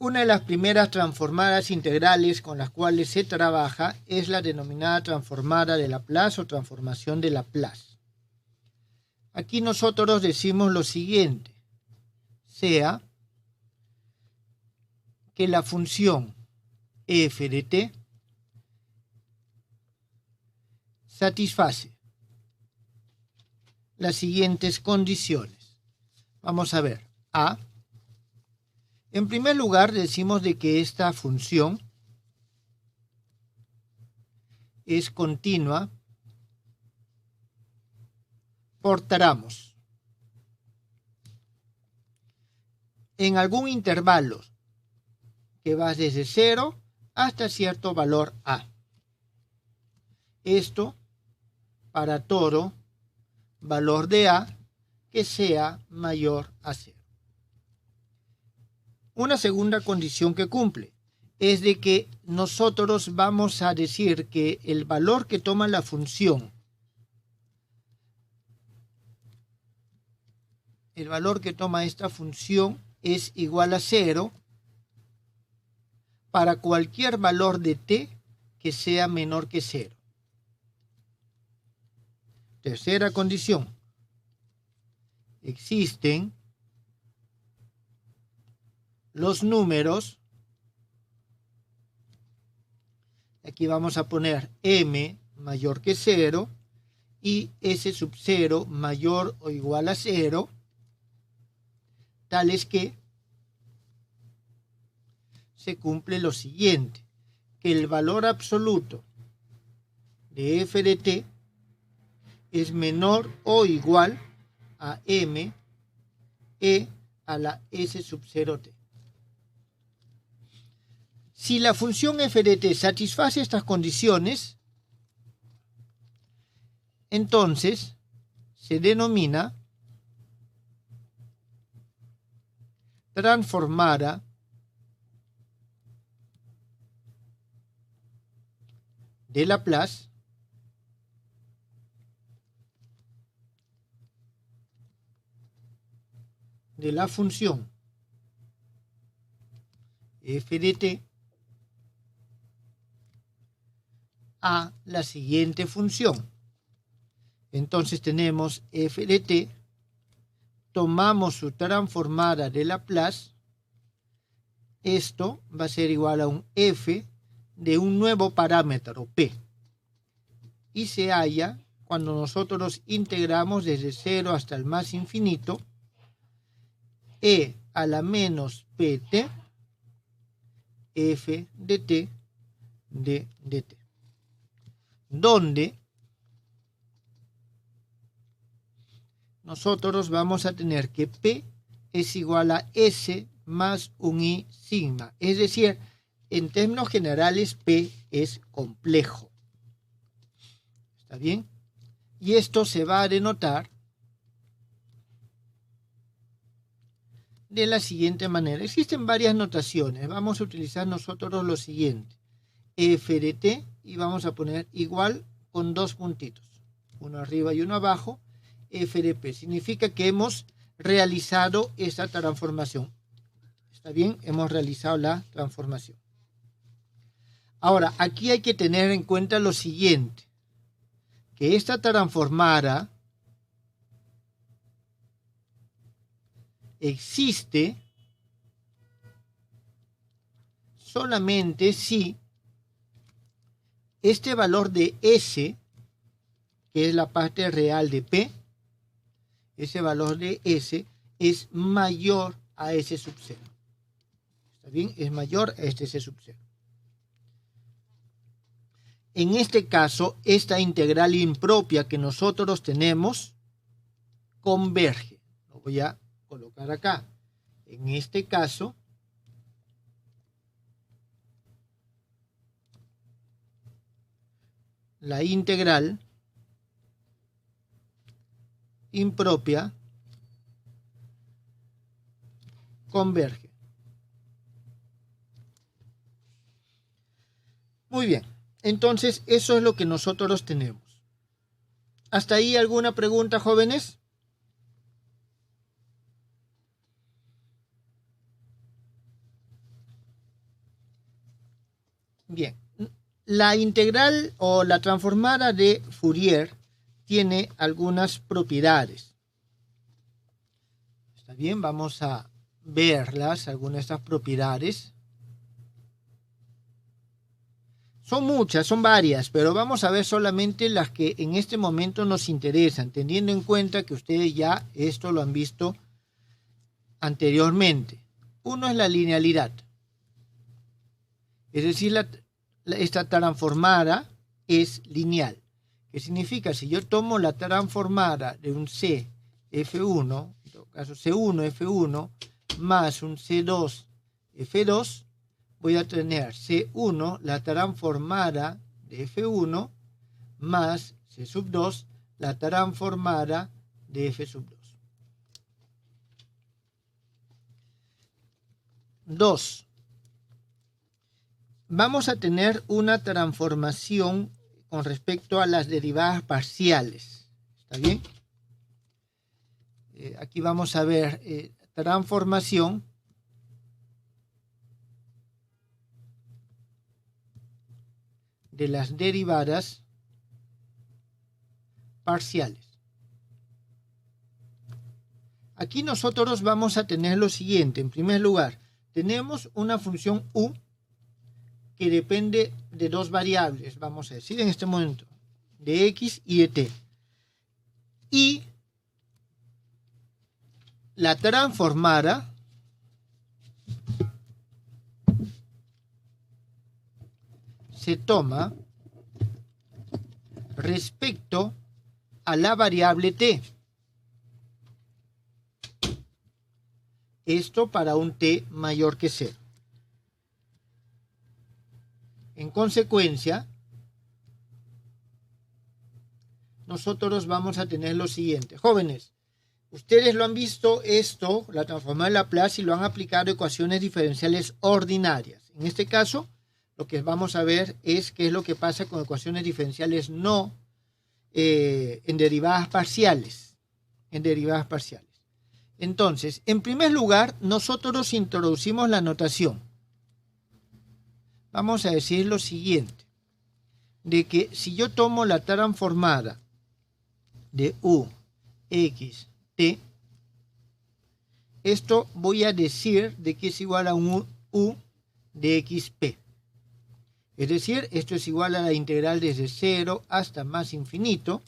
Una de las primeras transformadas integrales con las cuales se trabaja es la denominada transformada de Laplace o transformación de Laplace. Aquí nosotros decimos lo siguiente, sea que la función f de t satisface las siguientes condiciones. Vamos a ver. A. En primer lugar, decimos de que esta función es continua por tramos. En algún intervalo que va desde 0 hasta cierto valor A. Esto para todo valor de A que sea mayor a 0. Una segunda condición que cumple es de que nosotros vamos a decir que el valor que toma la función, el valor que toma esta función es igual a 0 para cualquier valor de t que sea menor que 0. Tercera condición. Existen los números, aquí vamos a poner m mayor que 0 y s sub 0 mayor o igual a 0, tales que se cumple lo siguiente, que el valor absoluto de f de t es menor o igual a m e a la s sub 0t. Si la función f de t satisface estas condiciones, entonces se denomina transformada de Laplace de la función f de t a la siguiente función. Entonces tenemos f de t, tomamos su transformada de Laplace, esto va a ser igual a un f de un nuevo parámetro p, y se halla cuando nosotros integramos desde 0 hasta el más infinito e a la menos pt f de t de dt, donde nosotros vamos a tener que p es igual a s más un i sigma, es decir, en términos generales p es complejo. ¿Está bien? Y esto se va a denotar de la siguiente manera. Existen varias notaciones. Vamos a utilizar nosotros lo siguiente. F de t y vamos a poner igual con dos puntitos. Uno arriba y uno abajo. F de p. Significa que hemos realizado esta transformación. ¿Está bien? Hemos realizado la transformación. Ahora, aquí hay que tener en cuenta lo siguiente. Que esta transformada existe solamente si este valor de S, que es la parte real de P, ese valor de S es mayor a S sub 0. ¿Está bien? Es mayor a este S sub 0. En este caso, esta integral impropia que nosotros tenemos converge. Lo voy a colocar acá. En este caso, la integral impropia converge. Muy bien, entonces eso es lo que nosotros tenemos. ¿Hasta ahí alguna pregunta, jóvenes? Bien, la integral o la transformada de Fourier tiene algunas propiedades. ¿Está bien? Vamos a verlas, algunas de estas propiedades. Son muchas, son varias, pero vamos a ver solamente las que en este momento nos interesan, teniendo en cuenta que ustedes ya esto lo han visto anteriormente. Uno es la linealidad. Es decir, esta transformada es lineal. ¿Qué significa? Si yo tomo la transformada de un C F1, en todo caso C1 F1, más un C2 F2, voy a tener C1, la transformada de F1, más C sub 2, la transformada de F sub 2. 2. Vamos a tener una transformación con respecto a las derivadas parciales. ¿Está bien? Aquí vamos a ver transformación de las derivadas parciales. Aquí nosotros vamos a tener lo siguiente. En primer lugar, tenemos una función u que depende de dos variables, vamos a decir en este momento, de x y de t. Y la transformada se toma respecto a la variable t. Esto para un t mayor que 0. En consecuencia, nosotros vamos a tener lo siguiente. Jóvenes, ustedes lo han visto esto, la transformada de Laplace, y lo han aplicado a ecuaciones diferenciales ordinarias. En este caso, lo que vamos a ver es qué es lo que pasa con ecuaciones diferenciales no en derivadas parciales. Entonces, en primer lugar, nosotros introducimos la notación. Vamos a decir lo siguiente, de que si yo tomo la transformada de u, x, t, esto voy a decir de que es igual a un u de xp. Es decir, esto es igual a la integral desde 0 hasta más infinito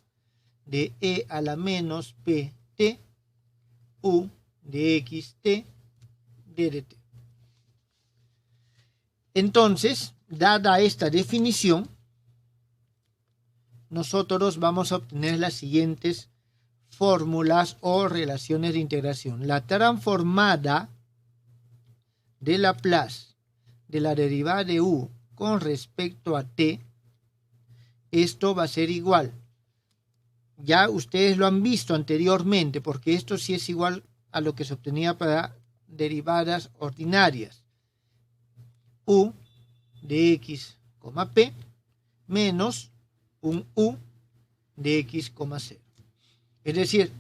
de e a la menos pt u de xt d de t. Entonces, dada esta definición, nosotros vamos a obtener las siguientes fórmulas o relaciones de integración. La transformada de Laplace de la derivada de u con respecto a t, esto va a ser igual. Ya ustedes lo han visto anteriormente, porque esto sí es igual a lo que se obtenía para derivadas ordinarias. U de x, p menos un u de x, 0. Es decir,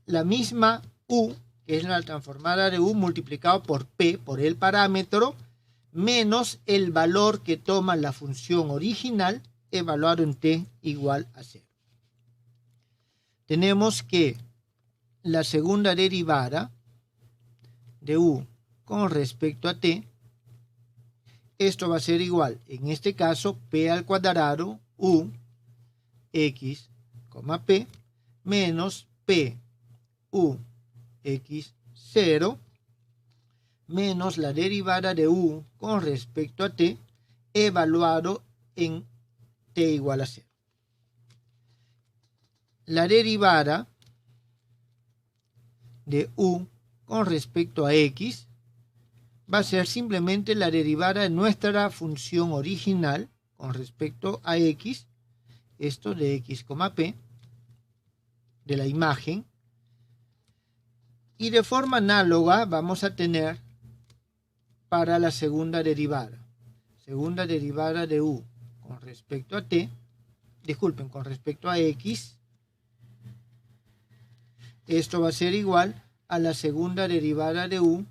la misma u, que es la transformada de u multiplicado por p, por el parámetro, menos el valor que toma la función original evaluado en t igual a 0. Tenemos que la segunda derivada de u con respecto a t, esto va a ser igual, en este caso, p al cuadrado u x, p, menos p u x 0, menos la derivada de u con respecto a t, evaluado en t igual a 0. La derivada de u con respecto a x va a ser simplemente la derivada de nuestra función original con respecto a x, esto de x, p, de la imagen, y de forma análoga vamos a tener para la segunda derivada de u con respecto a t, con respecto a x, esto va a ser igual a la segunda derivada de u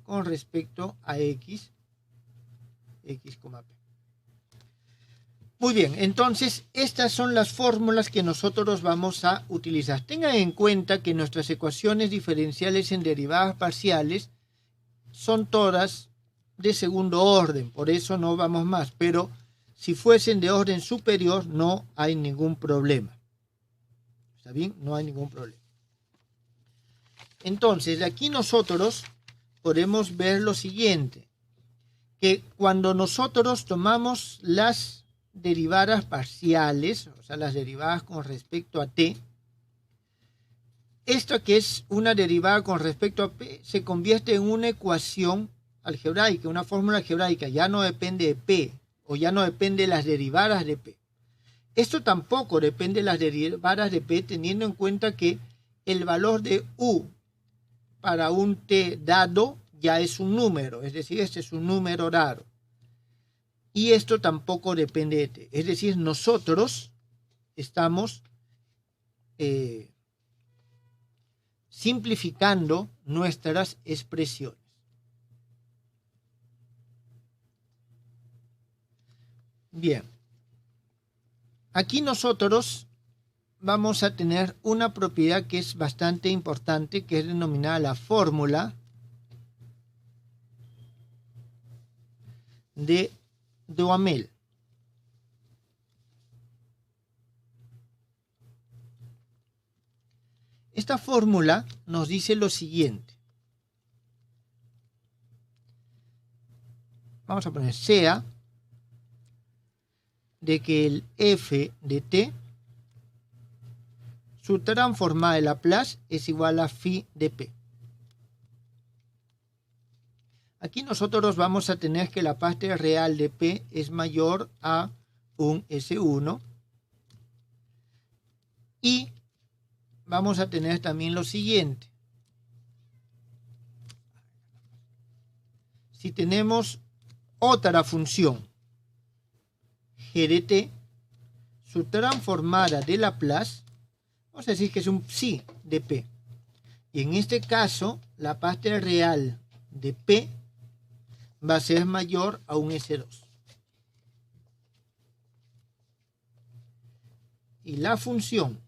con respecto a x, p. Muy bien, entonces estas son las fórmulas que nosotros vamos a utilizar. Tengan en cuenta que nuestras ecuaciones diferenciales en derivadas parciales son todas de segundo orden, por eso no vamos más, pero si fuesen de orden superior no hay ningún problema. ¿Está bien? No hay ningún problema. Entonces, aquí nosotros podemos ver lo siguiente, que cuando nosotros tomamos las derivadas parciales, o sea, las derivadas con respecto a t, esto que es una derivada con respecto a p se convierte en una ecuación algebraica, una fórmula algebraica, ya no depende de p, o ya no depende de las derivadas de p. Esto tampoco depende de las derivadas de p, teniendo en cuenta que el valor de u para un t dado ya es un número, es decir, este es un número raro. Y esto tampoco depende de t, es decir, nosotros estamos simplificando nuestras expresiones. Bien, aquí nosotros vamos a tener una propiedad que es bastante importante, que es denominada la fórmula de Duhamel. Esta fórmula nos dice lo siguiente. Vamos a poner sea de que el f de t, su transformada de Laplace es igual a phi de p. Aquí nosotros vamos a tener que la parte real de p es mayor a un S1 y vamos a tener también lo siguiente. Si tenemos otra función g de t, su transformada de Laplace, vamos a decir que es un psi de p. Y en este caso, la parte real de p va a ser mayor a un S2. Y la función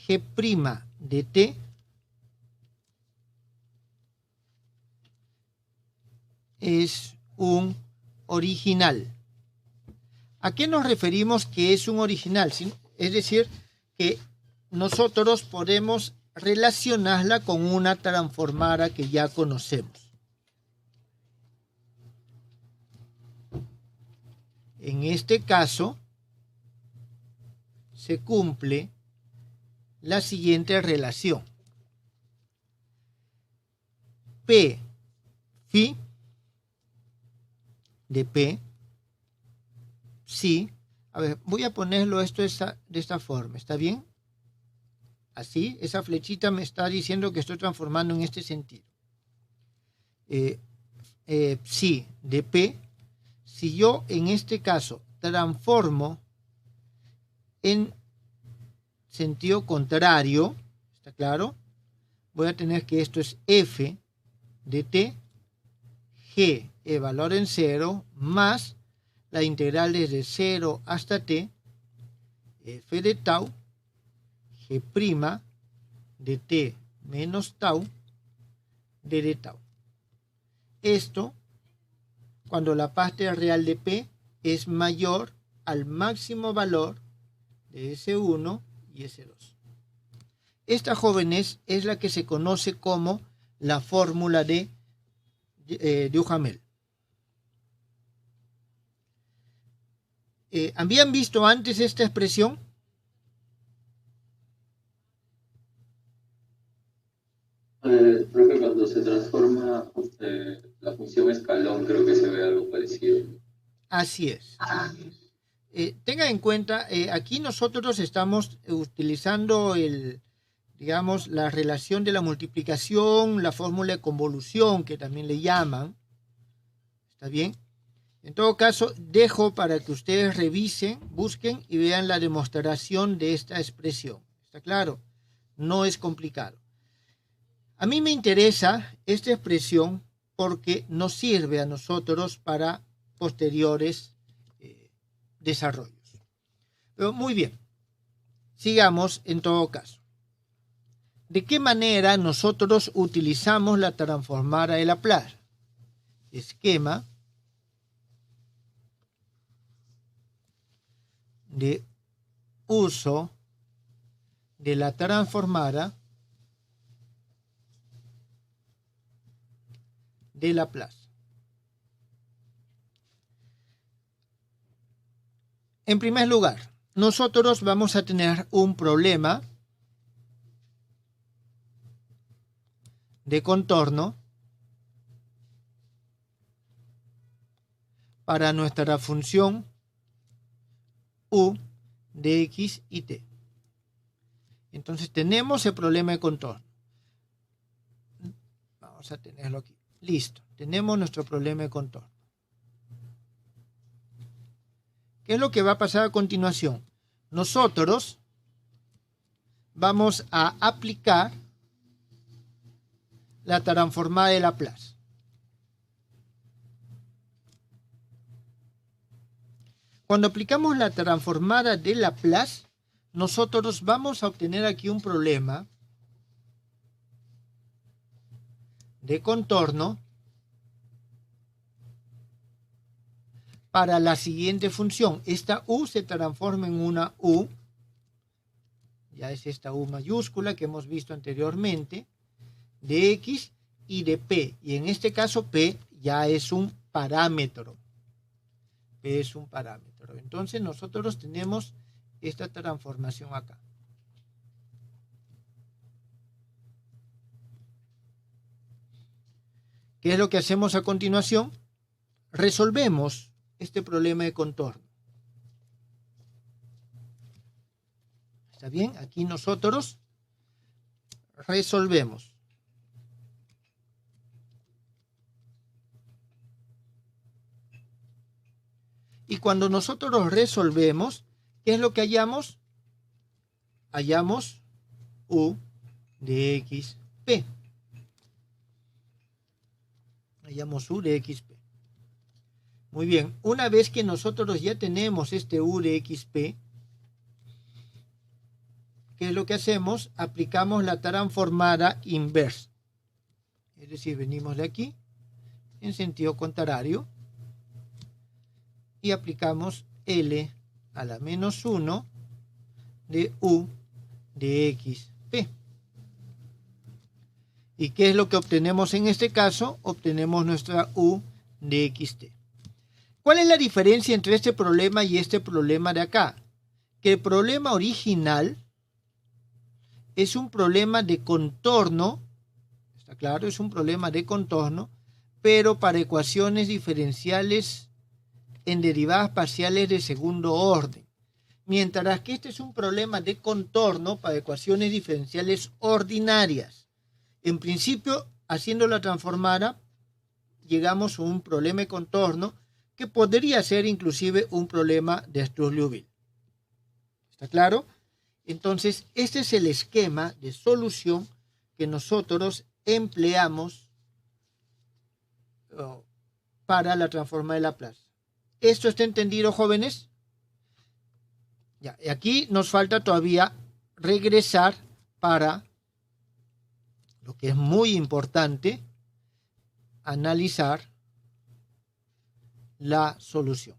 g' de t es un original. ¿A qué nos referimos que es un original? Es decir, que nosotros podemos relacionarla con una transformada que ya conocemos. En este caso, se cumple la siguiente relación. P phi de P, sí. A ver, voy a ponerlo esto de esta forma, ¿está bien? Así, esa flechita me está diciendo que estoy transformando en este sentido. Psi de P, si yo en este caso transformo en sentido contrario, ¿está claro? Voy a tener que esto es f de t, g, valor en 0, más la integral desde 0 hasta t, f de tau, g' de t menos tau, de tau. Esto cuando la parte real de p es mayor al máximo valor de S1 y S2. Esta, jóvenes, es la que se conoce como la fórmula de Duhamel. ¿Habían visto antes esta expresión? Profe, cuando se transforma la función escalón, creo que se ve algo parecido. Así es. Tengan en cuenta, aquí nosotros estamos utilizando digamos, la relación de la multiplicación, la fórmula de convolución, que también le llaman. ¿Está bien? En todo caso, dejo para que ustedes revisen, busquen y vean la demostración de esta expresión. ¿Está claro? No es complicado. A mí me interesa esta expresión porque nos sirve a nosotros para posteriores desarrollos. Pero muy bien, sigamos en todo caso. ¿De qué manera nosotros utilizamos la transformada de Laplace? Esquema de uso de la transformada de Laplace. En primer lugar, nosotros vamos a tener un problema de contorno para nuestra función u de x y t. Entonces tenemos el problema de contorno. Vamos a tenerlo aquí. Listo. Tenemos nuestro problema de contorno. ¿Qué es lo que va a pasar a continuación? Nosotros vamos a aplicar la transformada de Laplace. Cuando aplicamos la transformada de Laplace, nosotros vamos a obtener aquí un problema de contorno para la siguiente función. Esta u se transforma en una u, ya es esta u mayúscula que hemos visto anteriormente, de x y de p. Y en este caso p ya es un parámetro. P es un parámetro. Entonces nosotros tenemos esta transformación acá. ¿Qué es lo que hacemos a continuación? Resolvemos este problema de contorno. ¿Está bien? Aquí nosotros resolvemos. Y cuando nosotros resolvemos, ¿qué es lo que hallamos? Hallamos u de x, p. Hallamos u de xp. Muy bien, una vez que nosotros ya tenemos este u de xp, ¿qué es lo que hacemos? Aplicamos la transformada inversa. Es decir, venimos de aquí en sentido contrario y aplicamos L a la menos 1 de u de xp. ¿Y qué es lo que obtenemos en este caso? Obtenemos nuestra u de xt. ¿Cuál es la diferencia entre este problema y este problema de acá? Que el problema original es un problema de contorno, está claro, es un problema de contorno, pero para ecuaciones diferenciales en derivadas parciales de segundo orden. Mientras que este es un problema de contorno para ecuaciones diferenciales ordinarias. En principio, haciendo la transformada, llegamos a un problema de contorno que podría ser inclusive un problema de Strauss-Liouville. ¿Está claro? Entonces, este es el esquema de solución que nosotros empleamos para la transformada de Laplace. ¿Esto está entendido, jóvenes? Ya, y aquí nos falta todavía regresar para lo que es muy importante, analizar la solución.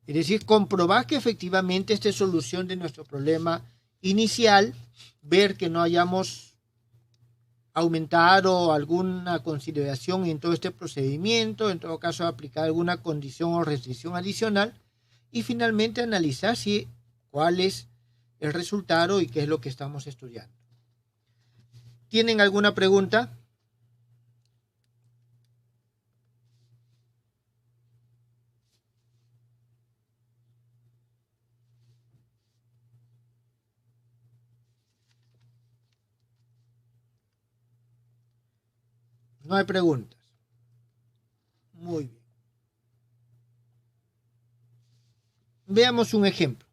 Es decir, comprobar que efectivamente esta es solución de nuestro problema inicial, ver que no hayamos aumentado alguna consideración en todo este procedimiento, en todo caso aplicar alguna condición o restricción adicional y finalmente analizar cuál es el resultado y qué es lo que estamos estudiando. ¿Tienen alguna pregunta? No hay preguntas. Muy bien. Veamos un ejemplo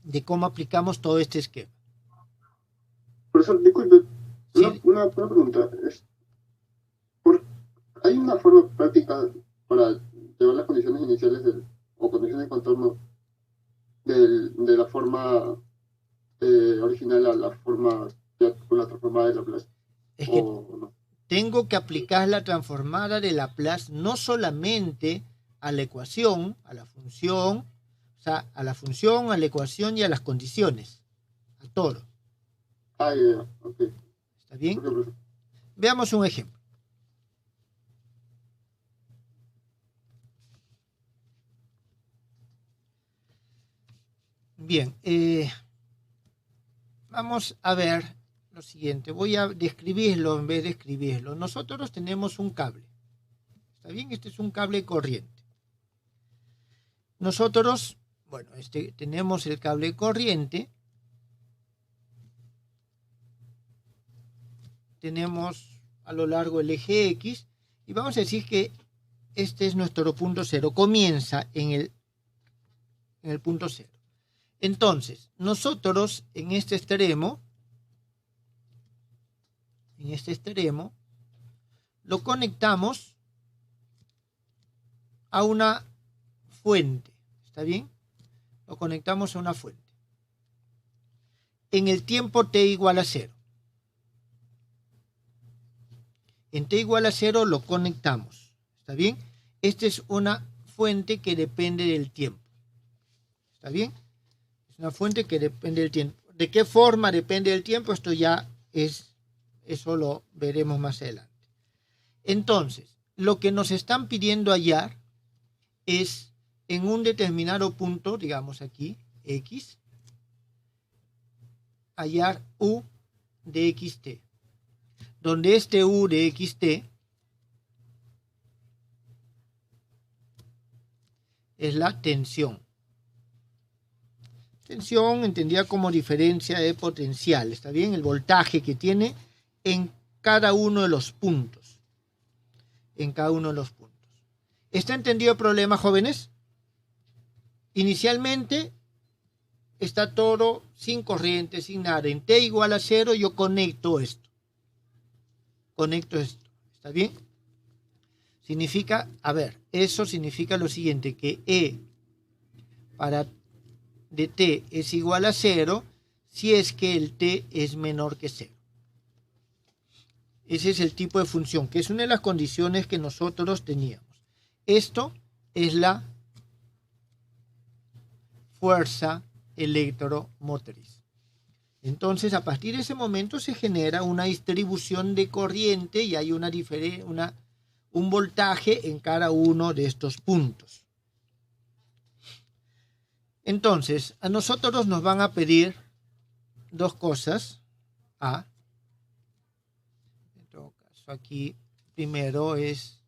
de cómo aplicamos todo este esquema. Profesor, disculpe, Sí, Una pregunta. ¿Por- ¿Hay una forma práctica para llevar las condiciones iniciales o condiciones de contorno de la forma original a la forma ya con la transformada de Laplace? es que ¿O no? tengo que aplicar la transformada de Laplace no solamente a la ecuación, a la función, o sea, a la función, a la ecuación y a las condiciones, a todo. Ah, ya, ok. ¿Está bien? Ok, profesor. Veamos un ejemplo. Bien, vamos a ver lo siguiente. Voy a describirlo en vez de escribirlo. Nosotros tenemos un cable. ¿Está bien? Este es un cable corriente. Nosotros, bueno, tenemos el cable corriente. Tenemos a lo largo el eje X. Y vamos a decir que este es nuestro punto cero. Comienza en el punto cero. Entonces, nosotros en este extremo, lo conectamos a una fuente. ¿Está bien? Lo conectamos a una fuente. En el tiempo t igual a 0. En t igual a 0 lo conectamos. ¿Está bien? Esta es una fuente que depende del tiempo. ¿Está bien? Es una fuente que depende del tiempo. ¿De qué forma depende del tiempo? Esto ya eso lo veremos más adelante. Entonces, lo que nos están pidiendo hallar es en un determinado punto, digamos aquí, X, hallar U de xt, donde este U de xt es la tensión. Tensión entendida como diferencia de potencial, ¿está bien? El voltaje que tiene en cada uno de los puntos. En cada uno de los puntos. ¿Está entendido el problema, jóvenes? Inicialmente está todo sin corriente, sin nada. En t igual a 0 yo conecto esto. ¿Está bien? Significa, a ver, eso significa lo siguiente, que E para de t es igual a 0 si es que el t es menor que 0. Ese es el tipo de función, que es una de las condiciones que nosotros teníamos. Esto es la fuerza electromotriz. Entonces, a partir de ese momento se genera una distribución de corriente y hay un voltaje en cada uno de estos puntos. Entonces, a nosotros nos van a pedir dos cosas. En todo caso, aquí primero es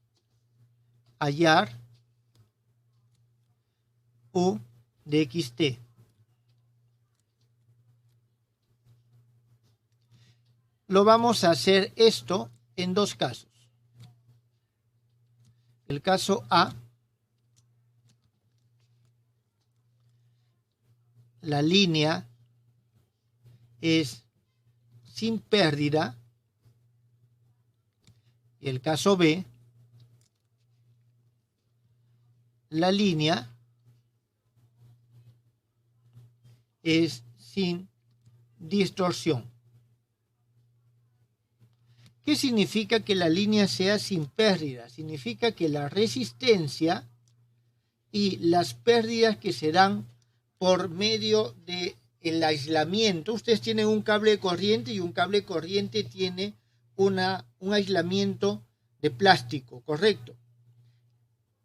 hallar U de xt. Lo vamos a hacer esto en dos casos. El caso A, la línea es sin pérdida, y el caso B, la línea es sin distorsión. ¿Qué significa que la línea sea sin pérdida? Significa que la resistencia y las pérdidas que se dan por medio del aislamiento. Ustedes tienen un cable de corriente y un cable de corriente tiene un aislamiento de plástico, ¿correcto?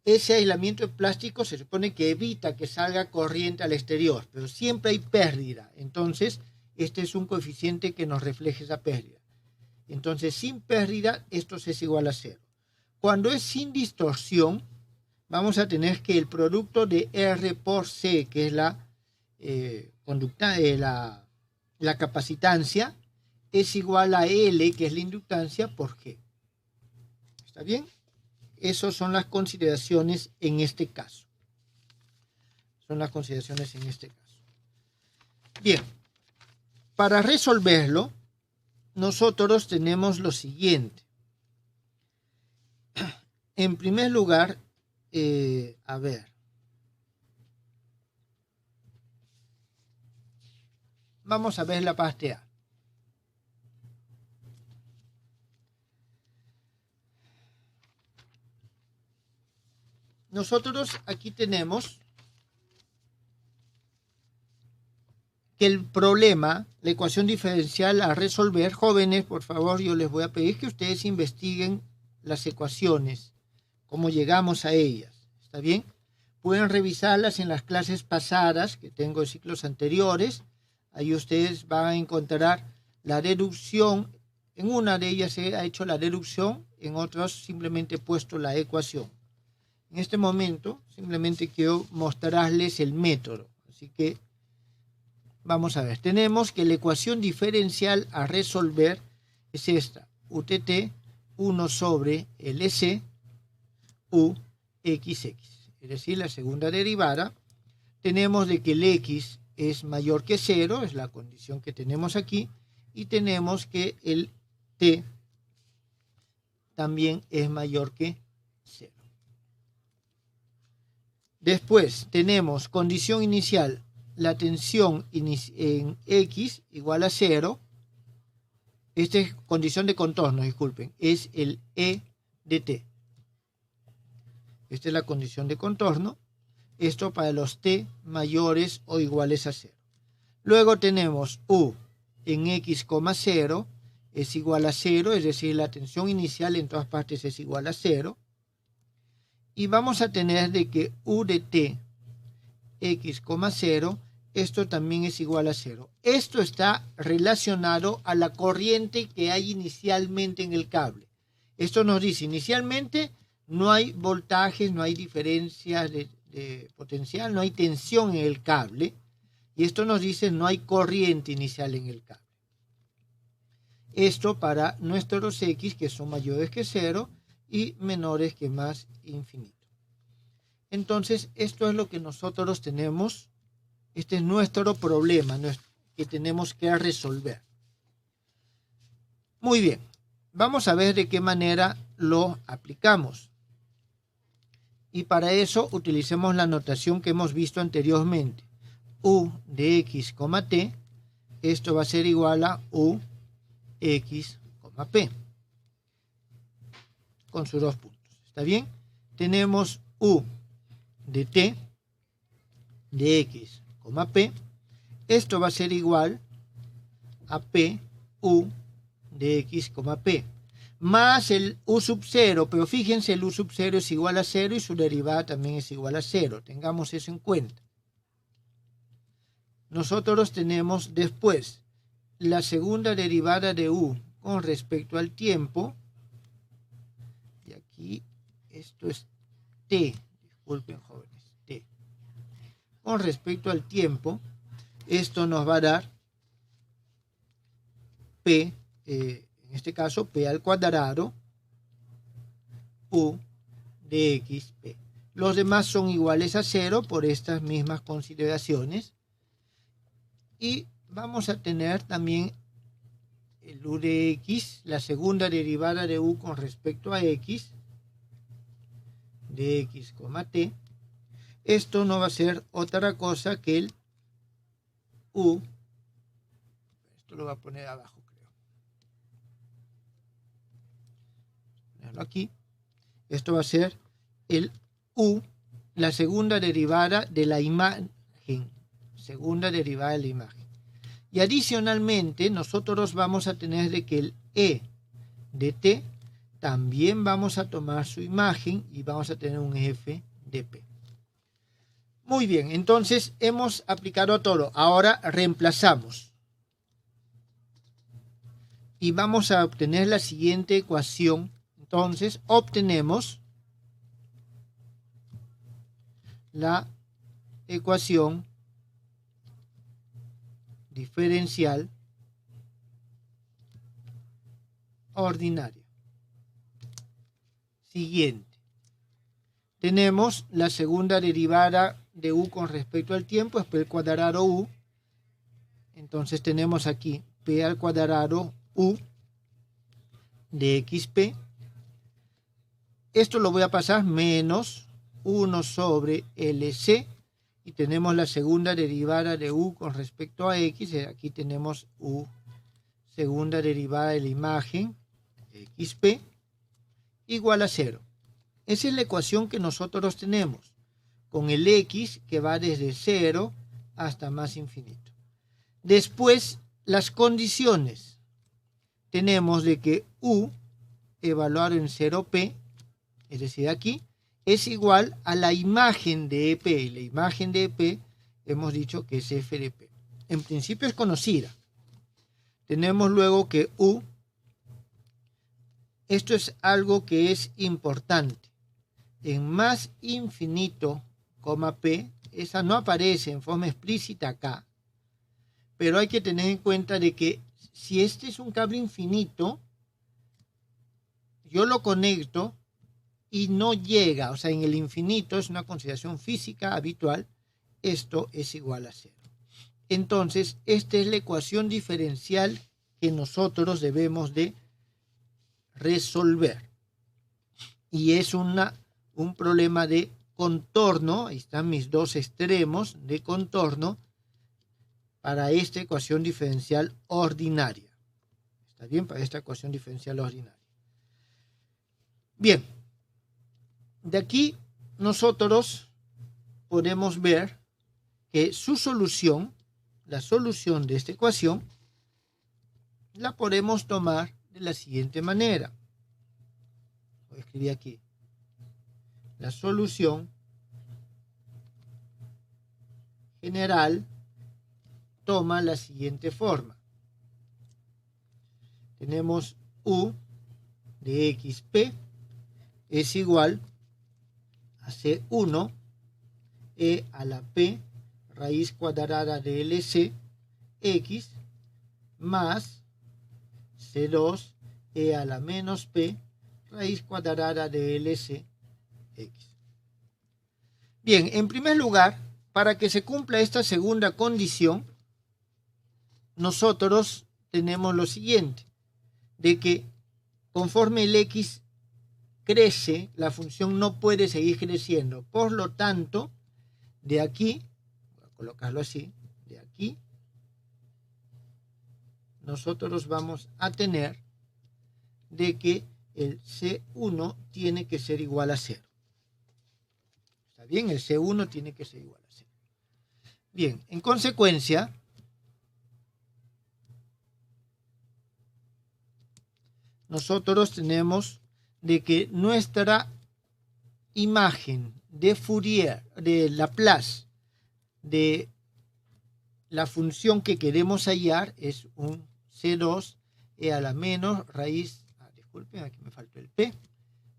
Ese aislamiento de plástico se supone que evita que salga corriente al exterior, pero siempre hay pérdida. Entonces, este es un coeficiente que nos refleja esa pérdida. Entonces, sin pérdida, esto es igual a 0. Cuando es sin distorsión, vamos a tener que el producto de R por C, que es la capacitancia, es igual a L, que es la inductancia, por G. ¿Está bien? Esas son las consideraciones en este caso. Bien, para resolverlo, nosotros tenemos lo siguiente. En primer lugar, a ver. Vamos a ver la parte A. Nosotros aquí tenemos que el problema, la ecuación diferencial a resolver, jóvenes, por favor, yo les voy a pedir que ustedes investiguen las ecuaciones, cómo llegamos a ellas, ¿está bien? Pueden revisarlas en las clases pasadas que tengo en ciclos anteriores, ahí ustedes van a encontrar la deducción, en una de ellas se ha hecho la deducción, en otras simplemente he puesto la ecuación. En este momento simplemente quiero mostrarles el método, así que vamos a ver, tenemos que la ecuación diferencial a resolver es esta, UTT 1 sobre LC UXX, es decir, la segunda derivada. Tenemos de que el X es mayor que 0, es la condición que tenemos aquí, y tenemos que el T también es mayor que 0. Después tenemos condición inicial, la tensión en X igual a 0. Esta es condición de contorno, disculpen, es el E de T. Esta es la condición de contorno. Esto para los T mayores o iguales a 0. Luego tenemos U en X, 0 es igual a 0, es decir, la tensión inicial en todas partes es igual a 0. Y vamos a tener de que U de T, X, 0, esto también es igual a 0. Esto está relacionado a la corriente que hay inicialmente en el cable. Esto nos dice, inicialmente no hay voltajes, no hay diferencias de potencial, no hay tensión en el cable. Y esto nos dice, no hay corriente inicial en el cable. Esto para nuestros X, que son mayores que 0 y menores que más infinito. Entonces, esto es lo que nosotros tenemos. Este es nuestro problema que tenemos que resolver. Muy bien, vamos a ver de qué manera lo aplicamos. Y para eso utilicemos la notación que hemos visto anteriormente. U de X, T, esto va a ser igual a U, X, P, con sus dos puntos. ¿Está bien? Tenemos U de T, de X, P, esto va a ser igual a P, U de X, P, más el U sub 0, pero fíjense, el U sub 0 es igual a 0 y su derivada también es igual a 0, tengamos eso en cuenta. Nosotros tenemos después la segunda derivada de U con respecto al tiempo, y aquí esto es T, disculpen jóvenes, T. Con respecto al tiempo, esto nos va a dar P, en este caso P al cuadrado, U de XP. Los demás son iguales a 0 por estas mismas consideraciones. Y vamos a tener también el U de X, la segunda derivada de U con respecto a X, de X, T. Esto no va a ser otra cosa que el U. Esto lo voy a poner abajo, creo. Ponerlo aquí. Esto va a ser el U, la segunda derivada de la imagen. Segunda derivada de la imagen. Y adicionalmente nosotros vamos a tener de que el E de T también vamos a tomar su imagen y vamos a tener un F de P. Muy bien, entonces hemos aplicado todo. Ahora reemplazamos. Y vamos a obtener la siguiente ecuación. Entonces obtenemos la ecuación diferencial ordinaria. Siguiente. Tenemos la segunda derivada de U con respecto al tiempo, es P al cuadrado U. Entonces tenemos aquí P al cuadrado U de xp. Esto lo voy a pasar menos 1 sobre LC. Y tenemos la segunda derivada de U con respecto a X. Aquí tenemos U, segunda derivada de la imagen, XP, igual a 0. Esa es la ecuación que nosotros tenemos, con el X que va desde 0 hasta más infinito. Después, las condiciones. Tenemos de que U, evaluado en 0P, es decir, aquí, es igual a la imagen de EP. Y la imagen de EP hemos dicho que es f de P. En principio es conocida. Tenemos luego que U, esto es algo que es importante. En más infinito, P, esa no aparece en forma explícita acá. Pero hay que tener en cuenta de que si este es un cable infinito, yo lo conecto y no llega, o sea, en el infinito es una consideración física habitual, esto es igual a 0. Entonces, esta es la ecuación diferencial que nosotros debemos de resolver. Y es un problema de contorno, ahí están mis dos extremos de contorno para esta ecuación diferencial ordinaria. ¿Está bien? Para esta ecuación diferencial ordinaria. Bien. De aquí nosotros podemos ver que su solución, la solución de esta ecuación, la podemos tomar de la siguiente manera. Voy a escribir aquí. La solución general toma la siguiente forma. Tenemos U de XP es igual a C1 e a la P raíz cuadrada de LC X más C2 e a la menos P raíz cuadrada de LC X. Bien, en primer lugar, para que se cumpla esta segunda condición, nosotros tenemos lo siguiente, de que conforme el X crece, la función no puede seguir creciendo. Por lo tanto, de aquí, voy a colocarlo así, de aquí, nosotros vamos a tener de que el C1 tiene que ser igual a 0. ¿Está bien? El C1 tiene que ser igual a 0. Bien, en consecuencia, nosotros tenemos de que nuestra imagen de Fourier, de Laplace, de la función que queremos hallar es un C2 e a la menos raíz, disculpen, aquí me faltó el P,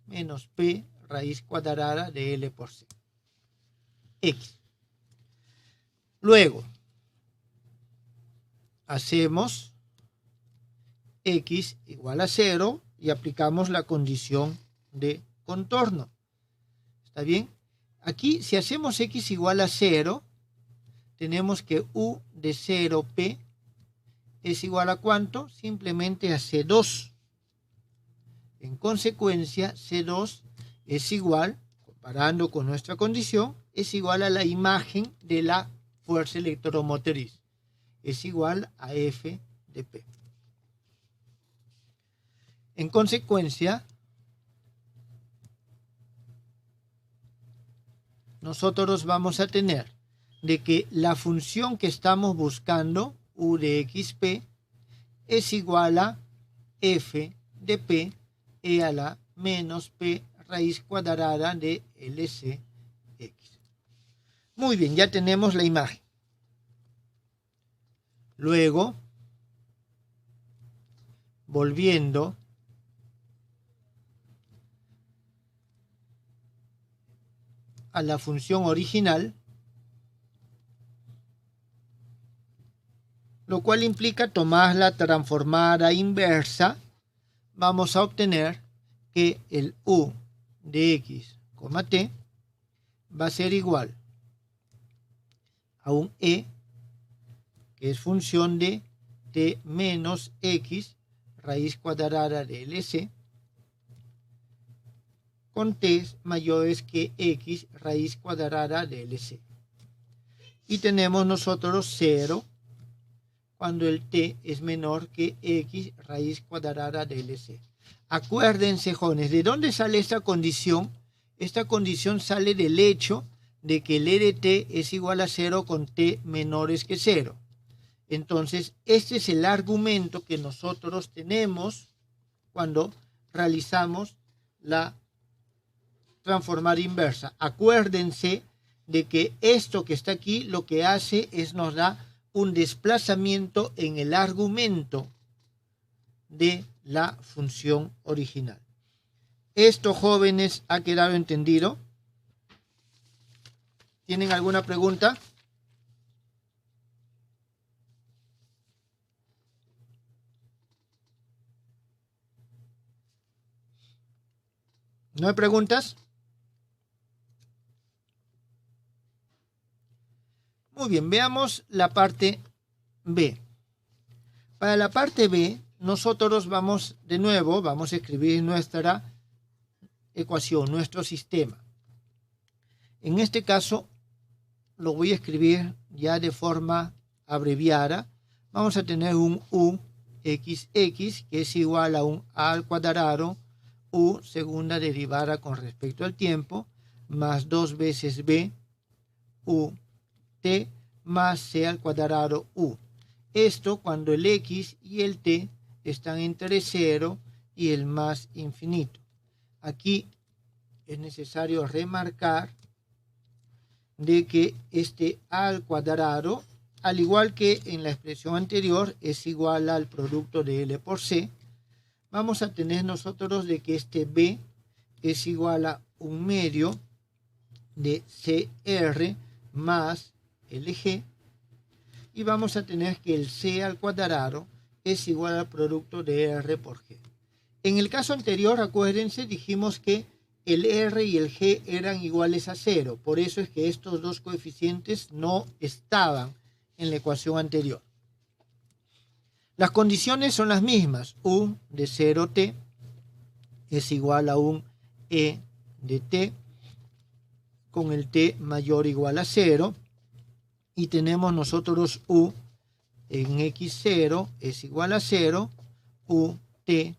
menos P raíz cuadrada de L por C. X. Luego, hacemos X igual a 0 y aplicamos la condición de contorno. ¿Está bien? Aquí, si hacemos X igual a 0, tenemos que U de 0P es igual a ¿cuánto? Simplemente a C2. En consecuencia, C2 es igual, comparando con nuestra condición, es igual a la imagen de la fuerza electromotriz. Es igual a F de P. En consecuencia, nosotros vamos a tener de que la función que estamos buscando, U de XP, es igual a F de P e a la menos P raíz cuadrada de LCX. Muy bien, ya tenemos la imagen. Luego, volviendo a la función original, lo cual implica tomar la transformada inversa, vamos a obtener que el U de X, T va a ser igual a un E, que es función de T menos X raíz cuadrada de LC con t mayores que x raíz cuadrada de LC. Y tenemos nosotros 0 cuando el t es menor que x raíz cuadrada de LC. Acuérdense, jóvenes, ¿de dónde sale esta condición? Esta condición sale del hecho de que el e de t es igual a 0 con t menores que 0. Entonces, este es el argumento que nosotros tenemos cuando realizamos la transformar inversa. Acuérdense de que esto que está aquí lo que hace es nos da un desplazamiento en el argumento de la función original. ¿Esto, jóvenes, ha quedado entendido? ¿Tienen alguna pregunta? ¿No hay preguntas? Muy bien, veamos la parte B. Para la parte B, nosotros vamos a escribir nuestra ecuación, nuestro sistema. En este caso, lo voy a escribir ya de forma abreviada. Vamos a tener un uxx, que es igual a un a al cuadrado, u segunda derivada con respecto al tiempo, más 2 veces b, u t, más c al cuadrado u. Esto cuando el x y el t están entre 0 y el más infinito. Aquí es necesario remarcar de que este a al cuadrado, al igual que en la expresión anterior, es igual al producto de L por C. Vamos a tener nosotros de que este B es igual a 1/2 de CR más LG. Y vamos a tener que el C al cuadrado es igual al producto de R por G. En el caso anterior, acuérdense, dijimos que el R y el G eran iguales a 0. Por eso es que estos dos coeficientes no estaban en la ecuación anterior. Las condiciones son las mismas. U de 0t es igual a un E de t con el t mayor o igual a 0. Y tenemos nosotros U en x0 es igual a 0. UT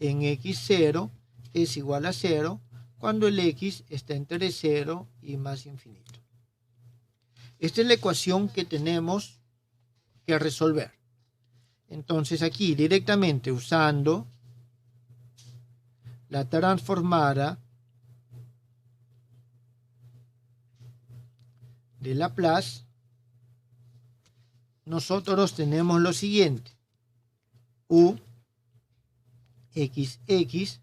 en x0 es igual a 0 cuando el x está entre 0 y más infinito. Esta es la ecuación que tenemos que resolver. Entonces aquí directamente usando la transformada de Laplace, nosotros tenemos lo siguiente. U xx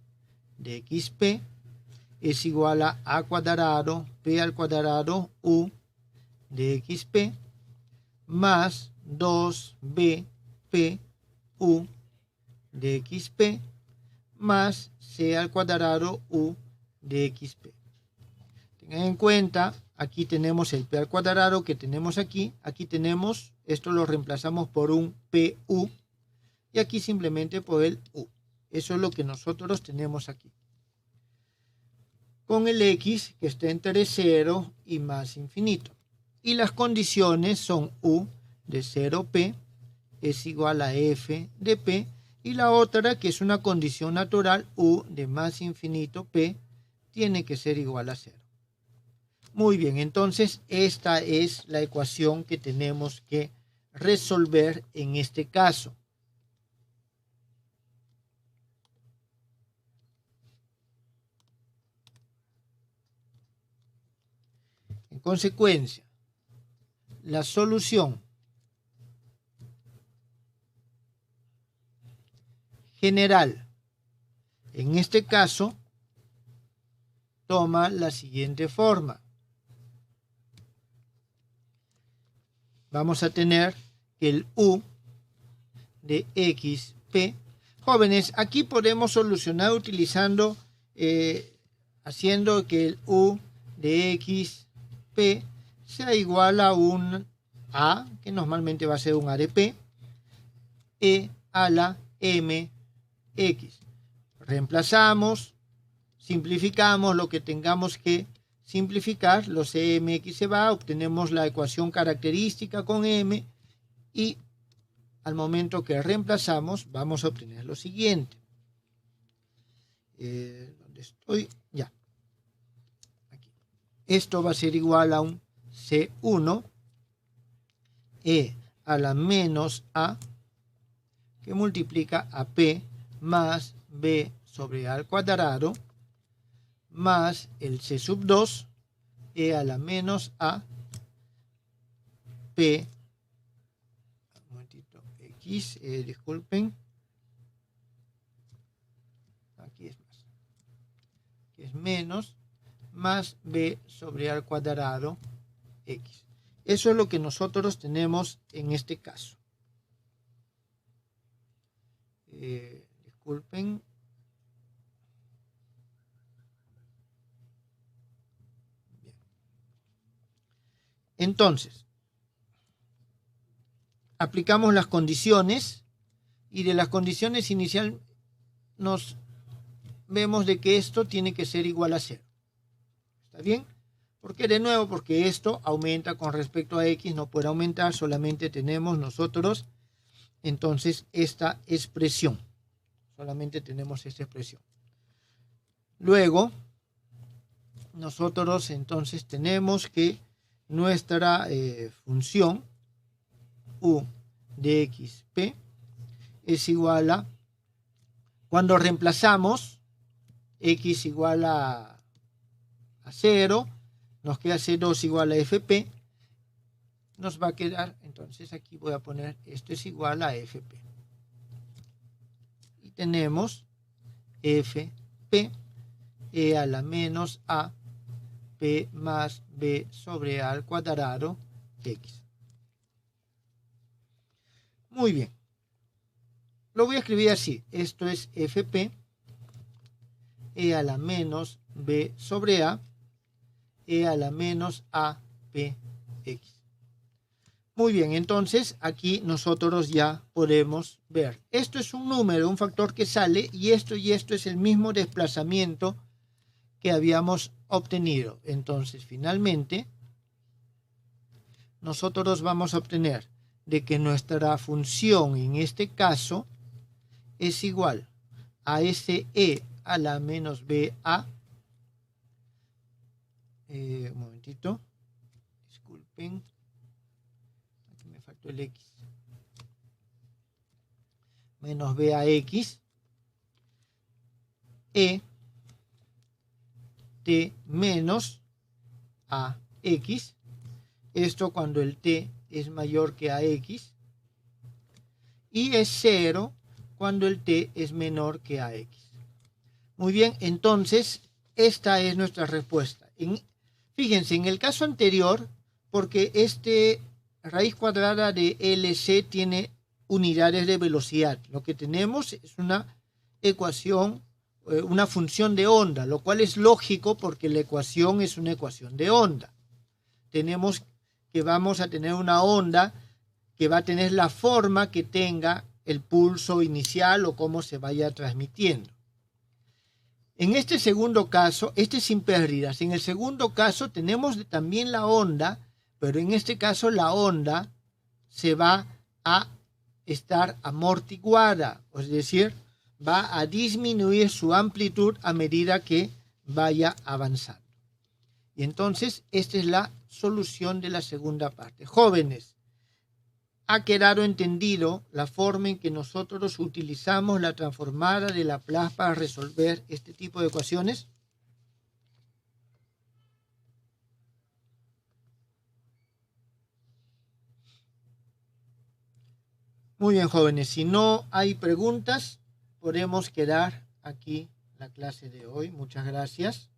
de xp es igual a cuadrado p al cuadrado u de xp más 2bp u de xp más c al cuadrado u de xp. Tengan en cuenta, aquí tenemos el p al cuadrado que tenemos aquí. Aquí tenemos, esto lo reemplazamos por un pu y aquí simplemente por el u. Eso es lo que nosotros tenemos aquí. Con el x que está entre 0 y más infinito. Y las condiciones son u de 0p es igual a f de p. Y la otra, que es una condición natural, u de más infinito p, tiene que ser igual a 0. Muy bien, entonces esta es la ecuación que tenemos que resolver en este caso. En consecuencia, la solución general, en este caso, toma la siguiente forma. Vamos a tener que el u de xp, jóvenes, aquí podemos solucionar utilizando, haciendo que el u de xp sea igual a un a, que normalmente va a ser un a de p, e a la m X. Reemplazamos, simplificamos lo que tengamos que simplificar, los CMX se va, obtenemos la ecuación característica con M y al momento que reemplazamos vamos a obtener lo siguiente. ¿Dónde estoy? Ya. Aquí. Esto va a ser igual a un C1 E a la menos A que multiplica a P más B sobre A al cuadrado más el C sub 2 E a la menos A P un momentito, X, disculpen, aquí es menos más B sobre A al cuadrado X. Eso es lo que nosotros tenemos en este caso. Disculpen. Bien. Entonces, aplicamos las condiciones y de las condiciones iniciales nos vemos de que esto tiene que ser igual a 0. ¿Está bien? Porque de nuevo, porque esto aumenta con respecto a X, no puede aumentar, solamente tenemos nosotros entonces esta expresión. Solamente tenemos esta expresión. Luego, nosotros entonces tenemos que nuestra función U de XP es igual a, cuando reemplazamos X igual a 0, nos queda C2 igual a FP, nos va a quedar, entonces aquí voy a poner, esto es igual a FP. Y tenemos FP E a la menos A P más B sobre A al cuadrado X. Muy bien. Lo voy a escribir así. Esto es FP E a la menos B sobre A E a la menos APX. Muy bien, entonces aquí nosotros ya podemos ver. Esto es un número, un factor que sale y esto es el mismo desplazamiento que habíamos obtenido. Entonces, finalmente, nosotros vamos a obtener de que nuestra función en este caso es igual a SE a la menos BA. Un momentito, disculpen, aquí me faltó el X, menos BAX E T menos AX, esto cuando el T es mayor que AX, y es 0 cuando el T es menor que AX. Muy bien, entonces esta es nuestra respuesta. Fíjense, en el caso anterior, porque este raíz cuadrada de LC tiene unidades de velocidad, lo que tenemos es una ecuación, una función de onda, lo cual es lógico porque la ecuación es una ecuación de onda. Tenemos que vamos a tener una onda que va a tener la forma que tenga el pulso inicial o cómo se vaya transmitiendo. En este segundo caso, este es sin pérdidas. En el segundo caso tenemos también la onda, pero en este caso la onda se va a estar amortiguada, es decir, va a disminuir su amplitud a medida que vaya avanzando. Y entonces esta es la solución de la segunda parte. Jóvenes, ¿ha quedado entendido la forma en que nosotros utilizamos la transformada de Laplace para resolver este tipo de ecuaciones? Muy bien, jóvenes. Si no hay preguntas, podemos quedar aquí la clase de hoy. Muchas gracias.